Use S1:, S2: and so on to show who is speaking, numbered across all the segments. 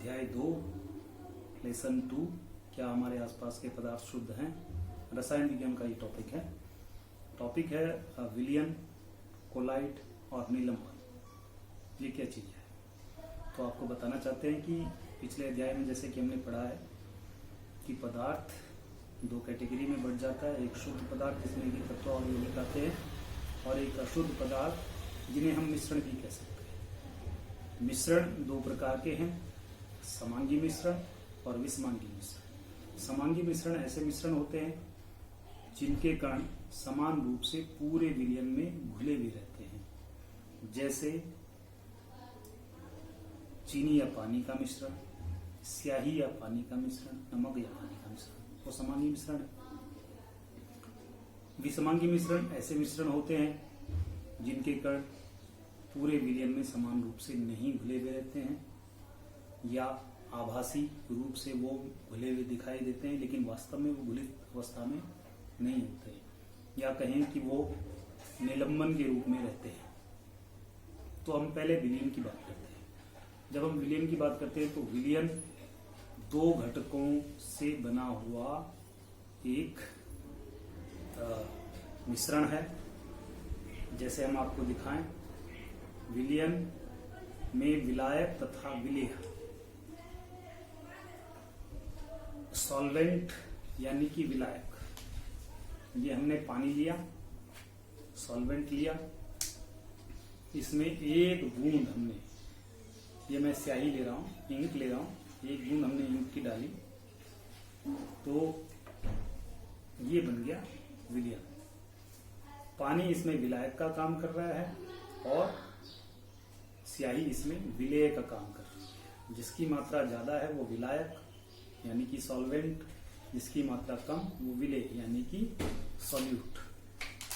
S1: अध्याय 2 लेसन 2 क्या हमारे आसपास के पदार्थ शुद्ध हैं। रसायन विज्ञान का ये टॉपिक है विलियन, कोलाइट और निलंबन। ये क्या चीज़ है? तो आपको बताना चाहते हैं कि पिछले अध्याय में जैसे कि हमने पढ़ा है कि पदार्थ दो कैटेगरी में बढ़ जाता है। एक शुद्ध पदार्थ जिसमें कि तत्व और यौगिक आते हैं, और एक अशुद्ध पदार्थ जिन्हें हम मिश्रण भी कह सकते हैं। मिश्रण दो प्रकार के हैं, समांगी मिश्रण और विषमांगी मिश्रण। समांगी मिश्रण ऐसे मिश्रण होते हैं जिनके कण समान रूप से पूरे विलयन में घुले हुए रहते हैं, जैसे चीनी या पानी का मिश्रण, स्याही या पानी का मिश्रण, नमक या पानी का मिश्रण, वो समांगी मिश्रण है। विषमांगी मिश्रण ऐसे मिश्रण होते हैं जिनके कण पूरे विलयन में समान रूप से नहीं घुले हुए रहते हैं, या आभासी रूप से वो घुले हुए दिखाई देते हैं लेकिन वास्तव में वो घुलित अवस्था में नहीं होते हैं, या कहें कि वो निलंबन के रूप में रहते हैं। तो हम पहले विलयन की बात करते हैं। जब हम विलयन की बात करते हैं तो विलयन दो घटकों से बना हुआ एक मिश्रण है। जैसे हम आपको दिखाएं, विलयन में विलायक तथा विलेय, सॉल्वेंट यानी कि विलायक, ये हमने पानी लिया, सॉल्वेंट लिया, इसमें एक बूंद हमने, ये मैं स्याही ले रहा हूं, इंक ले रहा हूं, एक बूंद हमने इंक की डाली तो ये बन गया विलयन। पानी इसमें विलायक का काम कर रहा है और स्याही इसमें विलेय का काम कर रही है। जिसकी मात्रा ज्यादा है वो विलायक यानी कि सॉल्वेंट, जिसकी मात्रा कम वो विलेय यानी कि सॉल्यूट।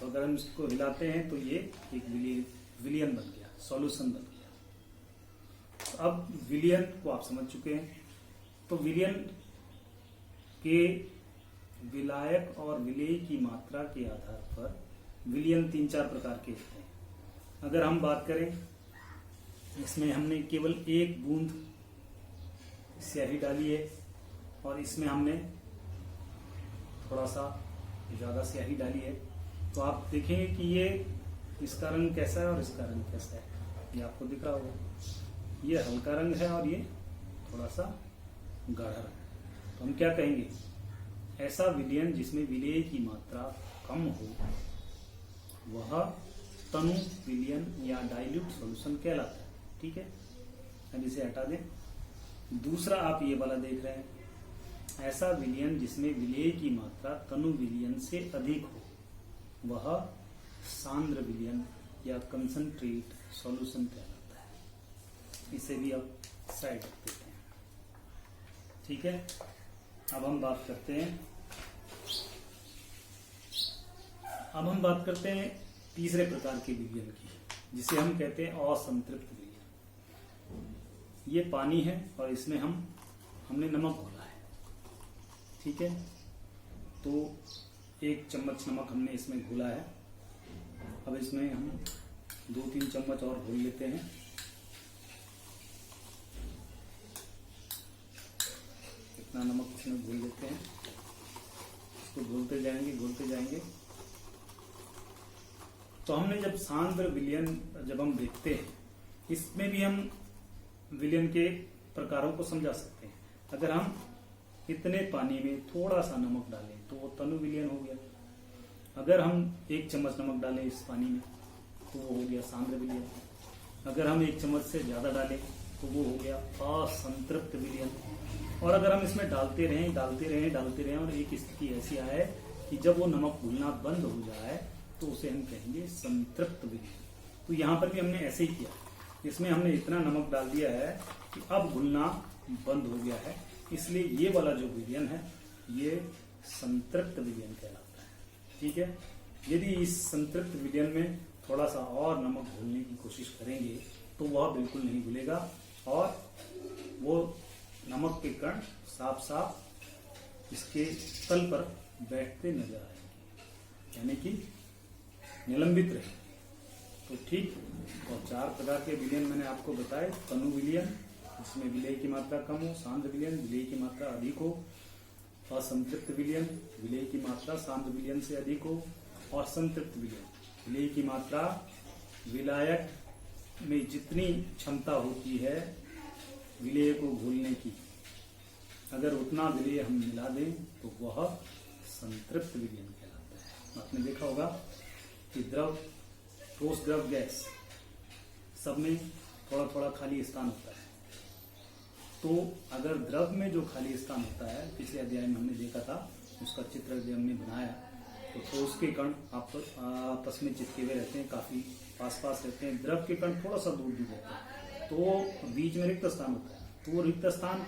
S1: तो अगर हम इसको हिलाते हैं तो ये एक विलयन बन गया, सॉल्यूशन बन गया। तो अब विलयन को आप समझ चुके हैं। तो विलयन के विलायक और विलेय की मात्रा के आधार पर विलयन 3-4 प्रकार के होते हैं। अगर हम बात करें, इसमें हमने केवल एक बूंद स्याही डाली है और इसमें हमने थोड़ा सा ज्यादा स्याही डाली है, तो आप देखेंगे कि ये इसका रंग कैसा है और इसका रंग कैसा है, ये आपको दिख रहा होगा। ये हल्का रंग है और ये थोड़ा सा गाढ़ा रंग है। तो हम क्या कहेंगे, ऐसा विलयन जिसमें विलेय की मात्रा कम हो वह तनु विलयन या डाइल्यूट सॉल्यूशन कहलाता है। ठीक है, अब इसे हटा दें। दूसरा आप ये वाला देख रहे हैं, ऐसा विलयन जिसमें विलेय की मात्रा तनु विलयन से अधिक हो वह सांद्र विलयन या कंसंट्रेट सॉल्यूशन कहलाता है। इसे भी आप साइड रख देते हैं। ठीक है, अब हम बात करते हैं तीसरे प्रकार के विलयन की, जिसे हम कहते हैं असंतृप्त विलयन। ये पानी है और इसमें हमने नमक घोला है। ठीक है, तो 1 चम्मच नमक हमने इसमें घोला है। अब इसमें हम 2-3 चम्मच और घोल लेते हैं। इतना नमक इसमें घोल लेते हैं, इसको घोलते जाएंगे। तो हमने जब सांद्र विलयन जब हम देखते हैं, इसमें भी हम विलयन के प्रकारों को समझा सकते हैं। अगर हम इतने पानी में थोड़ा सा नमक डालें तो वो तनु विलयन हो गया। अगर हम 1 चम्मच नमक डालें इस पानी में तो वो हो गया सांद्र विलयन। अगर हम 1 चम्मच से ज्यादा डालें तो वो हो गया असंतृप्त विलयन। और अगर हम इसमें डालते रहें और एक स्थिति ऐसी आए कि जब वो नमक घुलना बंद हो जाए तो उसे हम कहेंगे संतृप्त विलयन। तो यहाँ पर भी हमने ऐसे ही किया, इसमें हमने इतना नमक डाल दिया है कि अब घुलना बंद हो गया है, इसलिए ये वाला जो विलयन है ये संतृप्त विलयन कहलाता है। ठीक है, यदि इस संतृप्त विलयन में थोड़ा सा और नमक घोलने की कोशिश करेंगे तो वह बिल्कुल नहीं घुलेगा और वो नमक के कण साफ साफ इसके तल पर बैठते नजर आएंगे, यानी कि निलंबित रहेंगे। तो ठीक, और 4 प्रकार के विलयन मैंने आपको बताए, तनु विलयन, जिसमें विलेय की मात्रा कम हो सांद्र विलयन, विलेय की मात्रा अधिक हो असंतृप्त विलयन, विलेय की मात्रा सांद्र विलयन से अधिक हो और संतृप्त विलयन, विलेय की मात्रा विलायक में जितनी क्षमता होती है विलेय को घोलने की, अगर उतना विलेय हम मिला दें तो वह संतृप्त विलयन कहलाता है। आपने देखा होगा कि द्रव, ठोस, द्रव, गैस सब में थोड़ा थोड़ा खाली स्थान होता है। तो अगर द्रव में जो खाली स्थान होता है, पिछले अध्याय में हमने देखा था, उसका चित्र जो हमने बनाया, तो ठोस के कण आपस में चिपके हुए रहते हैं, काफी पास पास रहते हैं, द्रव के कण थोड़ा सा दूर दूर रहते हैं, तो बीच में रिक्त स्थान होता है। तो वो रिक्त स्थान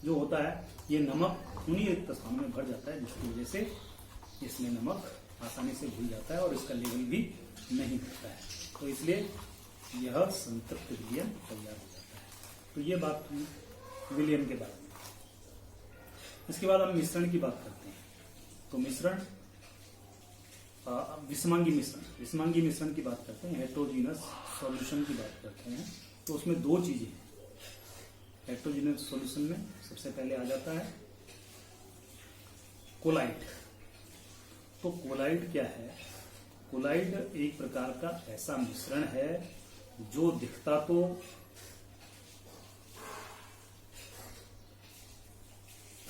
S1: जो होता है, ये नमक उन्हीं रिक्त स्थानों में भर जाता है, जिसकी वजह से इसमें नमक आसानी से घुल जाता है और इसका लेवल भी नहीं बढ़ता है। तो इसलिए यह संतृप्त विलयन तैयार हो जाता है। तो ये बात हुई विलयन के बारे में। इसके बाद हम मिश्रण की बात करते हैं। तो मिश्रण, विषमांगी मिश्रण, विषमांगी मिश्रण की बात करते हैं, हेटेरोजीनस सॉल्यूशन की बात करते हैं। तो उसमें दो चीजें हैं। हेटेरोजीनस सॉल्यूशन में सबसे पहले आ जाता है कोलाइड। तो कोलाइड क्या है? कोलाइड एक प्रकार का ऐसा मिश्रण है जो दिखता तो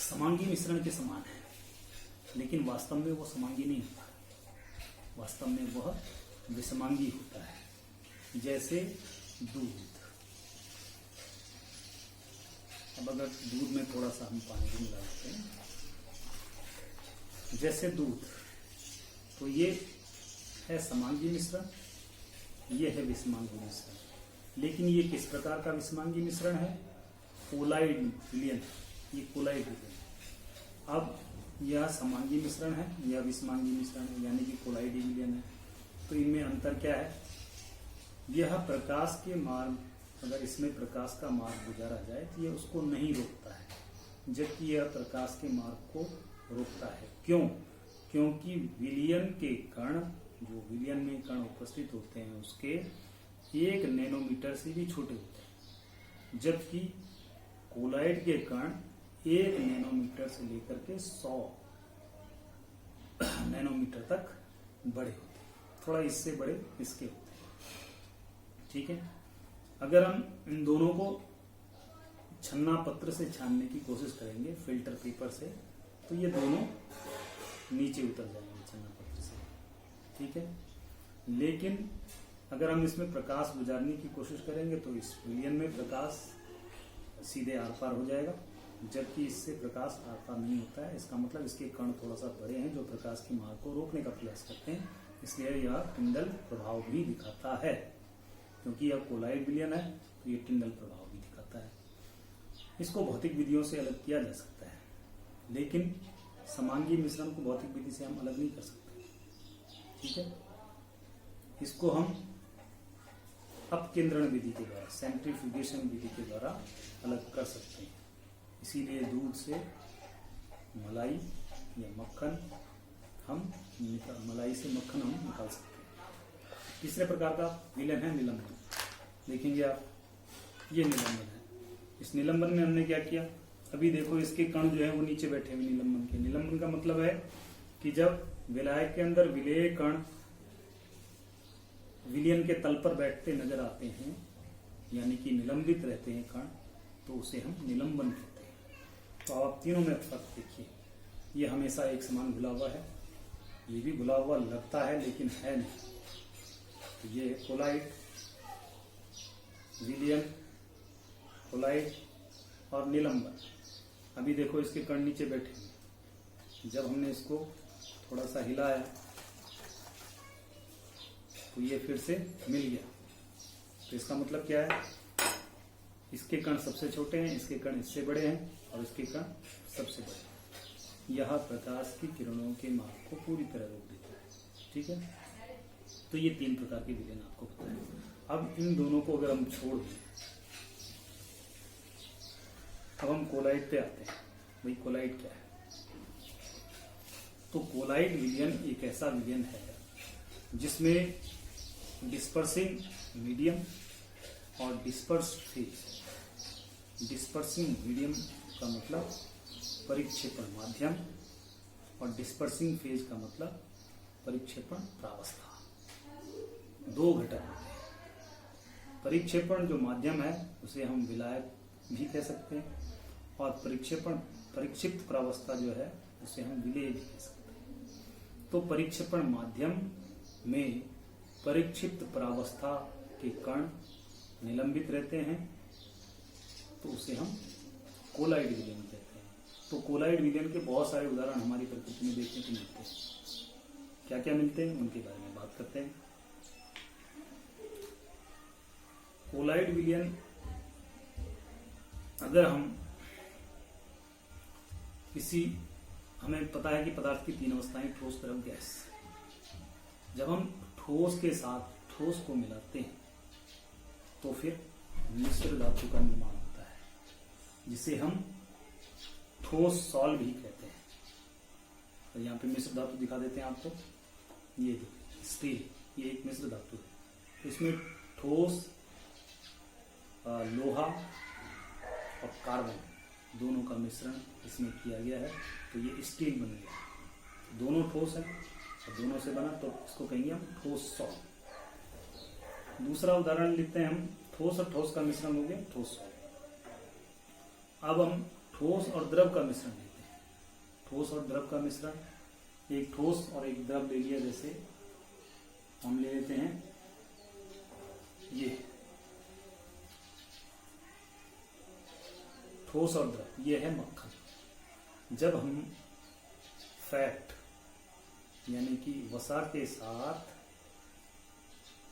S1: समांगी मिश्रण के समान है, लेकिन वास्तव में वो समांगी नहीं होता, वास्तव में वह विषमांगी होता है। जैसे दूध, अब अगर दूध में थोड़ा सा हम पानी भी मिला देते हैं, जैसे दूध, तो ये है समांगी मिश्रण, ये है विषमांगी मिश्रण। लेकिन ये किस प्रकार का विषमांगी मिश्रण है? कोलाइड विलयन, ये कोलाइड विलयन। अब यह समांगी मिश्रण है, यह विषमांगी मिश्रण है, यानी कि कोलाइड विलयन है। तो इनमें अंतर क्या है? यह प्रकाश के मार्ग, अगर इसमें प्रकाश का मार्ग गुजारा जाए तो यह उसको नहीं रोकता है, जबकि यह प्रकाश के मार्ग को रोकता है। क्यों? क्योंकि विलयन के कण, जो विलयन में कण उपस्थित होते हैं, उसके 1 नैनोमीटर से भी छोटे होते हैं, जबकि कोलाइड के कण 1 नैनोमीटर से लेकर के 100 नैनोमीटर तक बड़े होते हैं, थोड़ा इससे बड़े इसके होते हैं। ठीक है, अगर हम इन दोनों को छन्ना पत्र से छानने की कोशिश करेंगे, फिल्टर पेपर से, तो ये दोनों नीचे उतर जाएंगे छन्ना पत्र से। ठीक है, लेकिन अगर हम इसमें प्रकाश गुजारने की कोशिश करेंगे तो इस विलयन में प्रकाश सीधे आर पार हो जाएगा, जबकि इससे प्रकाश आर पार नहीं होता है। इसका मतलब इसके कण थोड़ा सा बड़े हैं जो प्रकाश के मार्ग को रोकने का प्रयास करते हैं, इसलिए यह टिंडल प्रभाव भी दिखाता है। क्योंकि यह कोलाइड विलयन है तो ये टिंडल प्रभाव भी दिखाता है। इसको भौतिक विधियों से अलग किया जा सकता है, लेकिन समांगी मिश्रण को भौतिक विधि से हम अलग नहीं कर सकते। ठीक है, इसको हम अपकेंद्रण विधि के द्वारा, सेंट्रीफ्यूगेशन विधि के द्वारा अलग कर सकते हैं। इसीलिए दूध से मलाई या मक्खन हम मलाई से मक्खन हम निकाल सकते हैं। तीसरे प्रकार का विलयन है निलंबन। देखेंगे आप, ये निलंबन है। इस निलंबन में हमने क्या किया? अभी देखो इसके कण जो है वो नीचे बैठे हुए निलंबन के। निलंबन का मतलब है कि जब विलायक के अंदर विलेय कण विलयन के तल पर बैठते नजर आते हैं, यानी कि निलंबित रहते हैं कण, तो उसे हम निलंबन कहते हैं। तो आप तीनों में फर्क देखिए, ये हमेशा एक समान घुला हुआ है, ये भी घुला हुआ लगता है लेकिन है नहीं। तो ये कोलाइड, विलयन, कोलाइड और निलंबन। अभी देखो इसके कण नीचे बैठे हैं, जब हमने इसको थोड़ा सा हिलाया तो ये फिर से मिल गया। तो इसका मतलब क्या है? इसके कण सबसे छोटे हैं, इसके कण इससे बड़े हैं और इसके कण सबसे बड़े हैं। यह प्रकाश की किरणों के मार्ग को पूरी तरह रोक देता है। ठीक है, तो ये 3 प्रकार के विलयन आपको पता है। अब इन दोनों को अगर हम छोड़ दें, अब हम कोलाइड पे आते हैं। भाई कोलाइड क्या है? तो कोलाइड विलयन एक ऐसा विलयन है जिसमें डिस्पर्सिंग मीडियम और डिस्पर्स फेज डिस्पर्सिंग मीडियम का मतलब परिक्षेपण माध्यम, और डिस्पर्सिंग फेज का मतलब परिक्षेपण प्रावस्था। दो घटक होते हैं। परिक्षेपण जो माध्यम है उसे हम विलायक भी कह सकते हैं, और परिक्षिप्त प्रावस्था जो है उसे हम विलेय भी कह सकते हैं। तो परिक्षेपण माध्यम में परिक्षिप्त प्रावस्था के कण निलंबित रहते हैं, तो उसे हम कोलाइड विलयन कहते हैं। तो कोलाइड विलयन के बहुत सारे उदाहरण हमारी प्रकृति में देखने को मिलते हैं। क्या क्या मिलते हैं उनके बारे में बात करते हैं। कोलाइड विलयन, अगर हमें पता है कि पदार्थ की तीन अवस्थाएं, ठोस, द्रव, गैस। जब हम ठोस के साथ ठोस को मिलाते हैं तो फिर मिश्र धातु का निर्माण होता है, जिसे हम ठोस सॉल्व भी कहते हैं। तो यहाँ पे मिश्र धातु दिखा देते हैं आपको। ये स्टील, ये एक मिश्र धातु है। तो इसमें ठोस, लोहा और कार्बन दोनों का मिश्रण इसमें किया गया है, तो ये स्टील बन गया। दोनों ठोस है और दोनों से बना, तो इसको कहेंगे हम ठोस सॉल्व। दूसरा उदाहरण लेते हैं हम, ठोस और ठोस का मिश्रण हो गया ठोस सॉल्व। अब हम ठोस और द्रव का मिश्रण लेते हैं। ठोस और द्रव का मिश्रण, एक ठोस और एक द्रव ले लिया, जैसे हम ले लेते हैं ये ठोस और द्रव, ये है मक्खन। जब हम फैट यानी कि वसा के साथ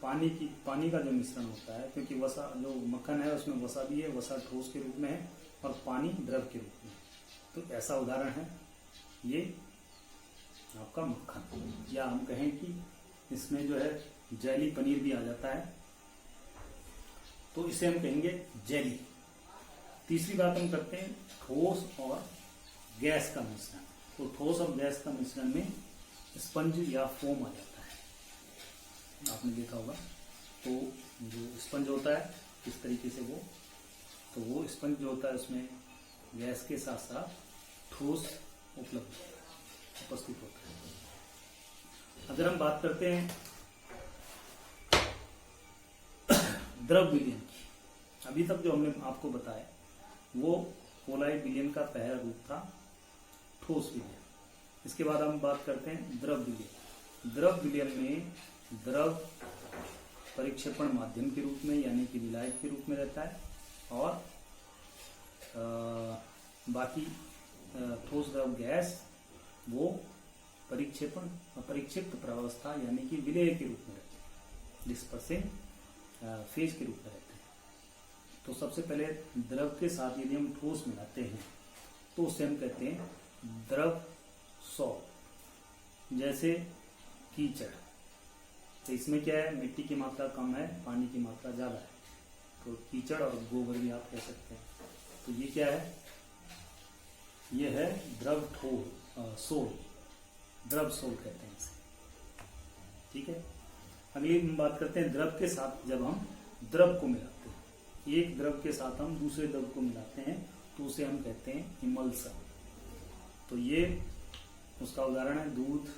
S1: पानी का जो मिश्रण होता है, क्योंकि वसा जो मक्खन है उसमें वसा भी है, वसा ठोस के रूप में है और पानी द्रव के रूप में। तो ऐसा उदाहरण है ये आपका मक्खन, या हम कहें कि इसमें जो है जेली पनीर भी आ जाता है, तो इसे हम कहेंगे जेली। तीसरी बात हम करते हैं ठोस और गैस का मिश्रण। तो ठोस और गैस का मिश्रण में स्पंज या फोम आ जाता है, आपने देखा होगा। तो जो स्पंज होता है किस तरीके से वो स्पंज जो होता है उसमें गैस के साथ साथ ठोस उपस्थित होता है। अगर हम बात करते हैं द्रव विलयन की, अभी तक जो हमने आपको बताया वो कोलाइड विलयन का पहला रूप था, ठोस विलयन। इसके बाद हम बात करते हैं द्रव विलयन। द्रव विलयन में द्रव परिक्षेपण माध्यम के रूप में यानी कि विलायक के रूप में रहता है, और बाकी ठोस, द्रव, गैस वो परिक्षिप्त प्रावस्था यानी कि विलेय के रूप में रहते हैं, डिस्पर्सिंग फेज के रूप में रहते हैं। तो सबसे पहले द्रव के साथ यदि हम ठोस मिलाते हैं तो उसे हम कहते हैं द्रव सॉल्व। जैसे कीचड़, तो इसमें क्या है, मिट्टी की मात्रा कम है, पानी की मात्रा ज्यादा है, तो कीचड़ और गोबर भी आप कह सकते हैं। तो ये क्या है, ये है द्रव सोल, द्रव सोल कहते हैं इसे। ठीक है। अगली हम बात करते हैं द्रव के साथ जब हम द्रव को मिलाते हैं, एक द्रव के साथ हम दूसरे द्रव को मिलाते हैं तो उसे हम कहते हैं इमल्सन। तो ये उसका उदाहरण है दूध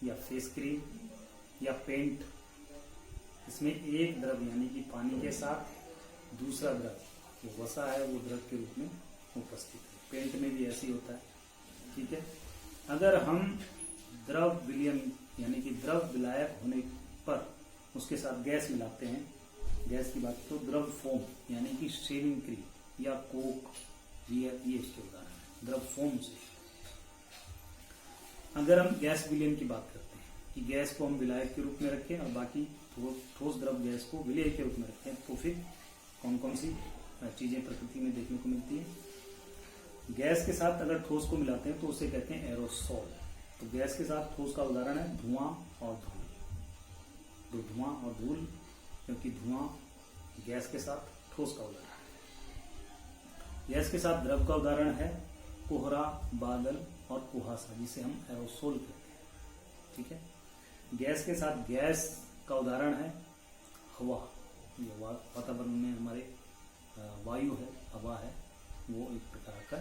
S1: या फेस क्रीम या पेंट। इसमें एक द्रव यानी कि पानी के साथ दूसरा द्रव जो वसा है वो द्रव के रूप में उपस्थित है। पेंट में भी ऐसे ही होता है। ठीक है। अगर हम द्रव विलयन यानी कि द्रव विलायक होने पर उसके साथ गैस मिलाते हैं, गैस की बात तो द्रव फोम यानी कि शेविंग क्रीम या कोक, ये इसके उदाहरण है द्रव फोम से। अगर हम गैस विलयन की बात करते हैं कि गैस को हम विलायक के रूप में रखें और बाकी ठोस द्रव गैस को विलेय के रूप में रखें, तो फिर कौन कौन सी चीजें प्रकृति में देखने को मिलती है। गैस के साथ अगर ठोस को मिलाते हैं तो उसे कहते हैं एरोसोल। तो गैस के साथ ठोस का उदाहरण है धुआं और धूल। तो धुआं और धूल, क्योंकि धुआं गैस के साथ ठोस का उदाहरण है। गैस के साथ द्रव का उदाहरण है कोहरा, बादल और कुहासा, जिसे हम एरोसोल कहते हैं। ठीक है। गैस के साथ गैस का उदाहरण है हवा, ये वातावरण में हमारे वायु है, हवा है, वो एक प्रकार का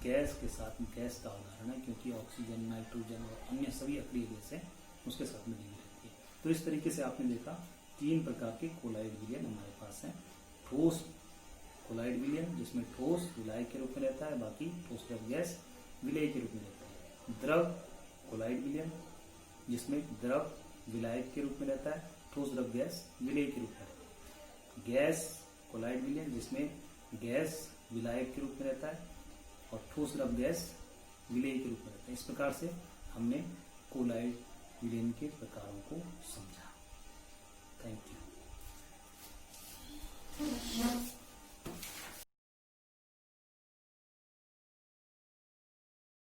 S1: गैस के साथ, गैस का उदाहरण है, क्योंकि ऑक्सीजन, नाइट्रोजन और अन्य सभी अक्रिय गैस है उसके साथ में जुड़ी रहती है। तो इस तरीके से आपने देखा 3 प्रकार के कोलाइड विलयन हमारे पास हैं। ठोस कोलाइड विलयन जिसमें ठोस विलायक के रूप में रहता है, बाकी ठोस द्रव गैस विलेय के रूप में रहता है। द्रव कोलाइड विलयन जिसमें द्रव विलायक के रूप में रहता है, ठोस द्रव गैस विलेय के रूप में रहता है। गैस कोलाइड विलयन जिसमें गैस विलायक के रूप में रहता है और ठोस द्रव गैस विलेय के रूप में रहता है। इस प्रकार से हमने कोलाइड विलयन के प्रकारों को समझा। Thank you.